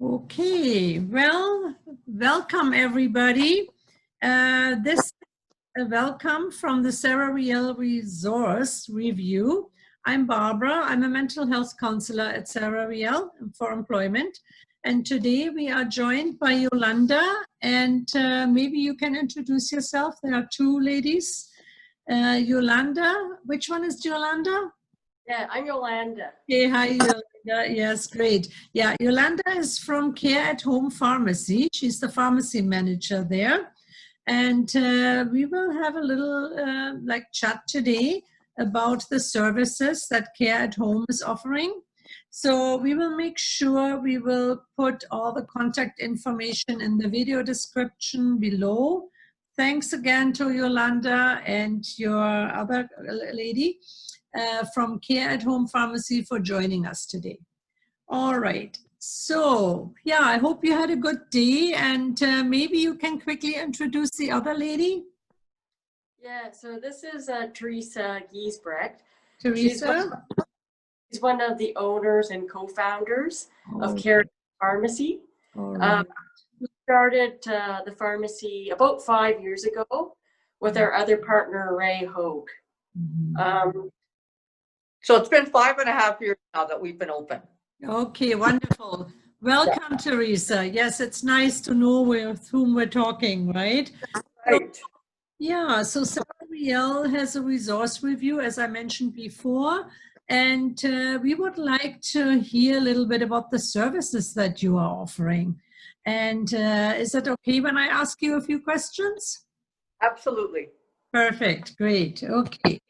Okay, well, welcome everybody. This welcome from the Sarah Riel Resource Review. I'm Barbara. I'm a mental health counselor at Sarah Riel for employment. And today we are joined by Yolanda, and maybe you can introduce yourself. There are two ladies. Yolanda, which one is Yolanda? Yeah, I'm Yolanda. Hey, hi, Yolanda. Yes, great. Yeah, Yolanda is from Care at Home Pharmacy. She's the pharmacy manager there. And we will have a little chat today about the services that Care at Home is offering. So we will make sure we will put all the contact information in the video description below. Thanks again to Yolanda and your other lady from Care at Home Pharmacy for joining us today. All right. So, yeah, I hope you had a good day, and maybe you can quickly introduce the other lady. Yeah, so this is Teresa Giesbrecht. Teresa? She's one of the owners and co-founders of Right. Care Pharmacy. Right. We started the pharmacy about 5 years ago with our other partner, Ray Hogue. Mm-hmm. So it's been 5.5 years now that we've been open. Okay, wonderful. Welcome, Teresa. Yes, it's nice to know with whom we're talking, right? Right. So, yeah, so Sarah Riel has a resource review, as I mentioned before, and we would like to hear a little bit about the services that you are offering. And is it okay when I ask you a few questions? Absolutely. Perfect, great, okay.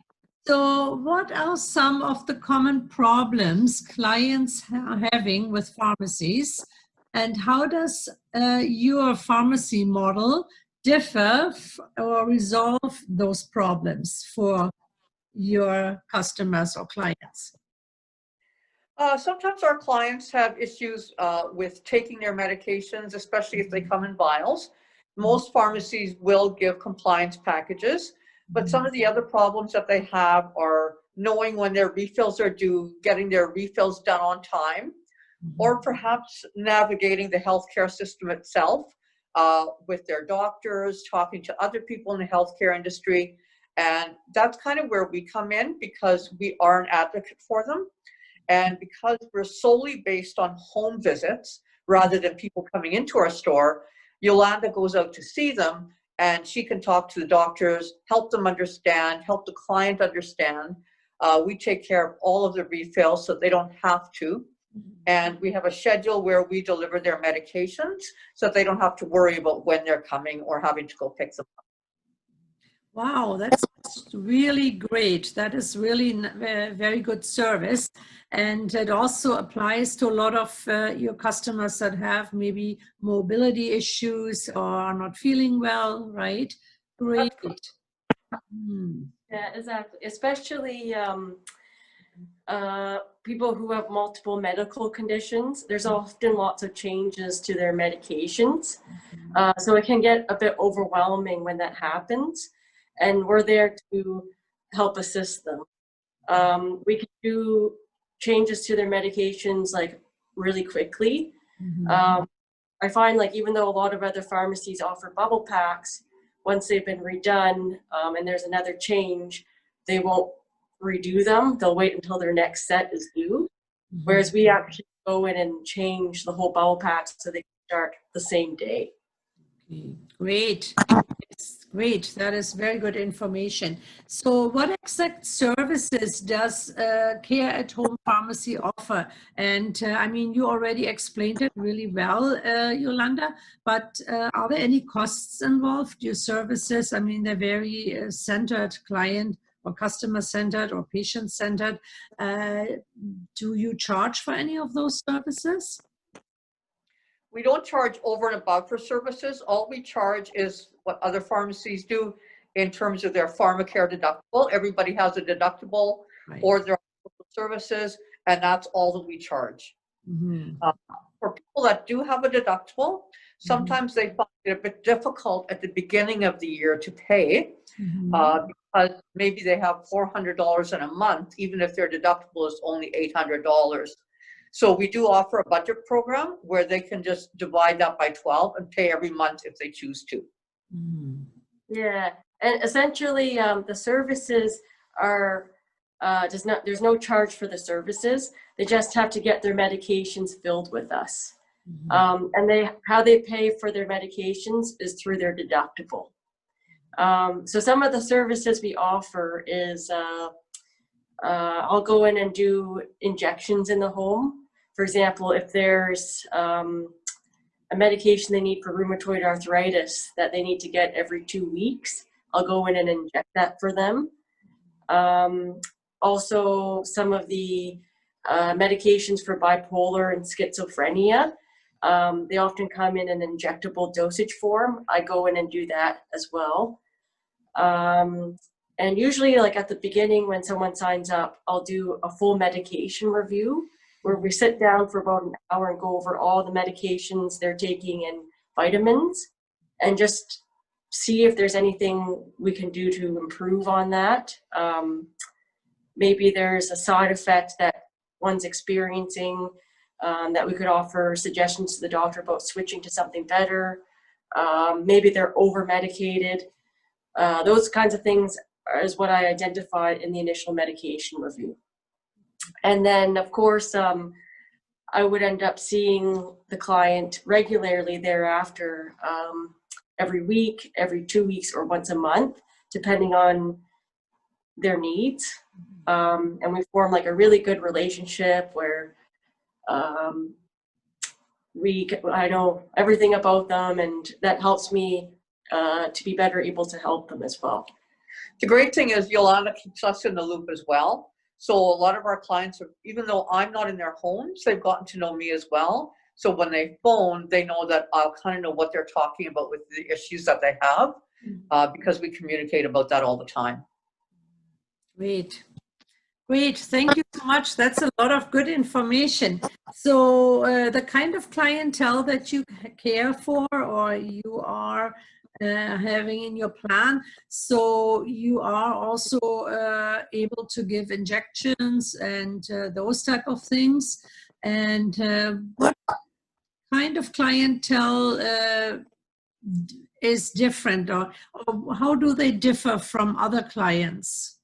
So what are some of the common problems clients are having with pharmacies, and how does your pharmacy model differ or resolve those problems for your customers or clients? Sometimes our clients have issues with taking their medications, especially if they come in vials. Most pharmacies will give compliance packages, but some of the other problems that they have are knowing when their refills are due, getting their refills done on time, or perhaps navigating the healthcare system itself with their doctors, talking to other people in the healthcare industry. And that's kind of where we come in, because we are an advocate for them. And because we're solely based on home visits rather than people coming into our store, Yolanda goes out to see them, and she can talk to the doctors, help them understand, help the client understand. We take care of all of the refills so they don't have to. And we have a schedule where we deliver their medications so that they don't have to worry about when they're coming or having to go pick them up. Wow, that's really great. That is really very good service. And it also applies to a lot of your customers that have maybe mobility issues or are not feeling well, right? Great. Yeah, exactly. Especially people who have multiple medical conditions. There's often lots of changes to their medications. So it can get a bit overwhelming when that happens. And we're there to help assist them. We can do changes to their medications like really quickly. I find, like, even though a lot of other pharmacies offer bubble packs, once they've been redone and there's another change, they won't redo them. They'll wait until their next set is due. Whereas we actually go in and change the whole bubble pack so they can start the same day. Okay, great. It's great. That is very good information. So what exact services does Care at Home Pharmacy offer? And I mean, you already explained it really well, Yolanda, but are there any costs involved? Your services, I mean, they're very centered, client or customer centered or patient centered. Do you charge for any of those services? We don't charge over and above for services. All we charge is what other pharmacies do in terms of their pharmacare deductible. Everybody has a deductible, right, or their services, and that's all that we charge. For people that do have a deductible, sometimes they find it a bit difficult at the beginning of the year to pay because maybe they have $400 in a month, even if their deductible is only $800. So we do offer a budget program where they can just divide that by 12 and pay every month if they choose to. Mm. Yeah, and essentially the services are there's no charge for the services. They just have to get their medications filled with us. And how they pay for their medications is through their deductible. So some of the services we offer is I'll go in and do injections in the home. For example, if there's a medication they need for rheumatoid arthritis that they need to get every 2 weeks, I'll go in and inject that for them. Also, some of the medications for bipolar and schizophrenia, they often come in an injectable dosage form. I go in and do that as well. And usually, like at the beginning when someone signs up, I'll do a full medication review where we sit down for about an hour and go over all the medications they're taking and vitamins and just see if there's anything we can do to improve on that. Maybe there's a side effect that one's experiencing that we could offer suggestions to the doctor about switching to something better. Maybe they're over-medicated. Those kinds of things is what I identified in the initial medication review. And then, of course, I would end up seeing the client regularly thereafter, every week, every 2 weeks, or once a month, depending on their needs. And we form like a really good relationship where I know everything about them, and that helps me to be better able to help them as well. The great thing is Yolanda keeps us in the loop as well. So a lot of our clients, even though I'm not in their homes, they've gotten to know me as well. So when they phone, they know that I'll kind of know what they're talking about with the issues that they have, because we communicate about that all the time. Great. Great. Thank you so much. That's a lot of good information. So the kind of clientele that you care for or you are having in your plan, so you are also able to give injections and those type of things. And what kind of clientele is different, or how do they differ from other clients?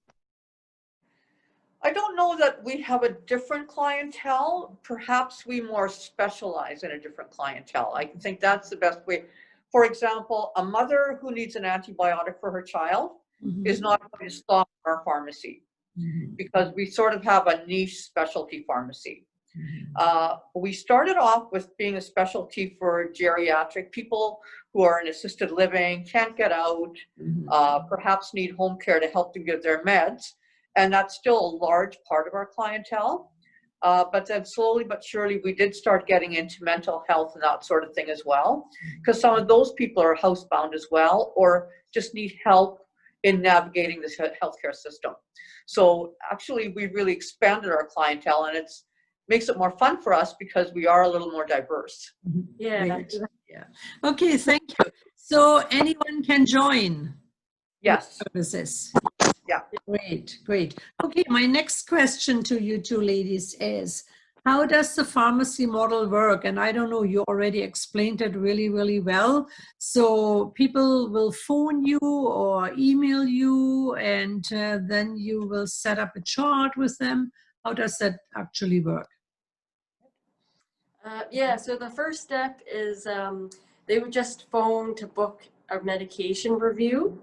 I don't know that we have a different clientele. Perhaps we more specialize in a different clientele. I think that's the best way. For example, a mother who needs an antibiotic for her child is not going to stop in our pharmacy because we sort of have a niche specialty pharmacy. We started off with being a specialty for geriatric people who are in assisted living, can't get out, perhaps need home care to help them get their meds. And that's still a large part of our clientele. But then slowly but surely, we did start getting into mental health and that sort of thing as well, because some of those people are housebound as well, or just need help in navigating this healthcare system. So actually, we've really expanded our clientele, and it makes it more fun for us because we are a little more diverse. Yeah. Great. Yeah. Okay, thank you. So anyone can join? Yes. Services. Yeah. Great, great. Okay, my next question to you two ladies is, how does the pharmacy model work? And I don't know, you already explained it really, really well. So people will phone you or email you, and then you will set up a chart with them. How does that actually work? Yeah, so the first step is they would just phone to book a medication review.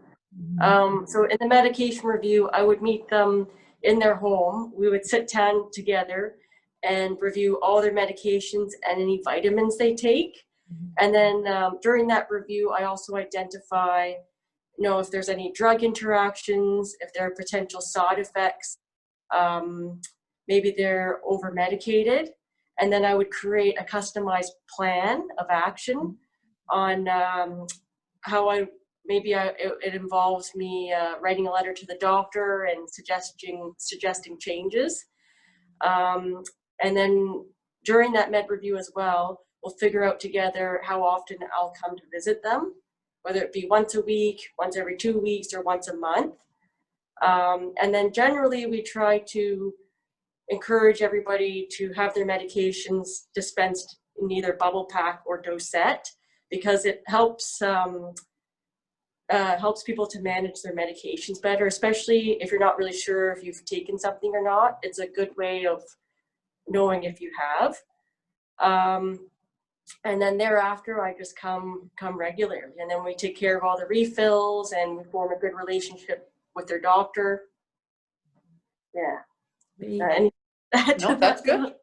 So in the medication review, I would meet them in their home. We would sit down together and review all their medications and any vitamins they take. And then during that review, I also identify, if there's any drug interactions, if there are potential side effects, maybe they're over-medicated. And then I would create a customized plan of action on how it involves me writing a letter to the doctor and suggesting changes. And then during that med review as well, we'll figure out together how often I'll come to visit them, whether it be once a week, once every 2 weeks, or once a month. And then generally we try to encourage everybody to have their medications dispensed in either bubble pack or dosette, because it helps people to manage their medications better, especially if you're not really sure if you've taken something or not. It's a good way of knowing if you have. And then thereafter, I just come regularly, and then we take care of all the refills, and we form a good relationship with their doctor. Yeah. No, that's good.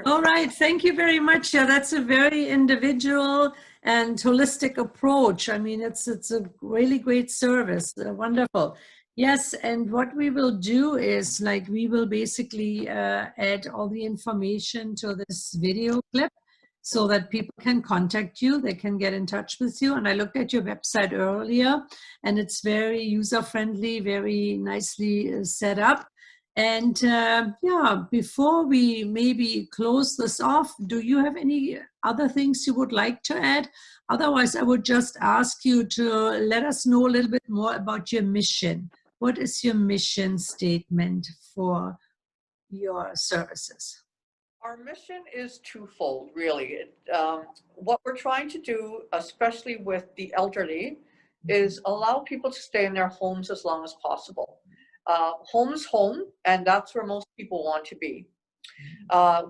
All right, thank you very much. Yeah, that's a very individual and holistic approach. I mean, it's a really great service. Wonderful. Yes, and what we will do is, like, we will basically add all the information to this video clip so that people can contact you, they can get in touch with you. And I looked at your website earlier, and it's very user-friendly, very nicely set up. And yeah, before we maybe close this off, do you have any other things you would like to add? Otherwise, I would just ask you to let us know a little bit more about your mission. What is your mission statement for your services? Our mission is twofold, really. What we're trying to do, especially with the elderly, is allow people to stay in their homes as long as possible. Home is home, and that's where most people want to be.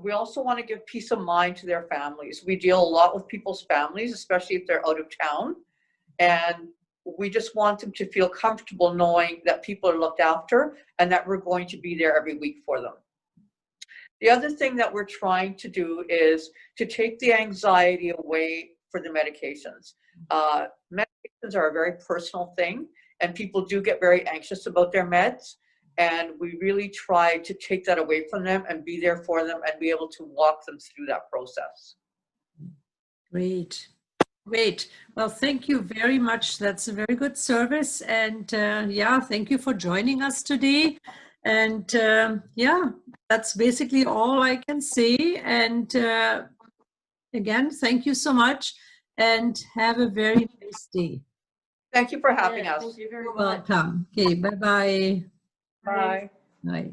We also want to give peace of mind to their families. We deal a lot with people's families, especially if they're out of town, and we just want them to feel comfortable knowing that people are looked after and that we're going to be there every week for them. The other thing that we're trying to do is to take the anxiety away for the medications. Medications are a very personal thing, and people do get very anxious about their meds. And we really try to take that away from them and be there for them and be able to walk them through that process. Great. Great. Well, thank you very much. That's a very good service. And yeah, thank you for joining us today. And yeah, that's basically all I can say. And again, thank you so much, and have a very nice day. Thank you for having us. Thank you very You're much. welcome. Okay, bye-bye. Bye. Bye.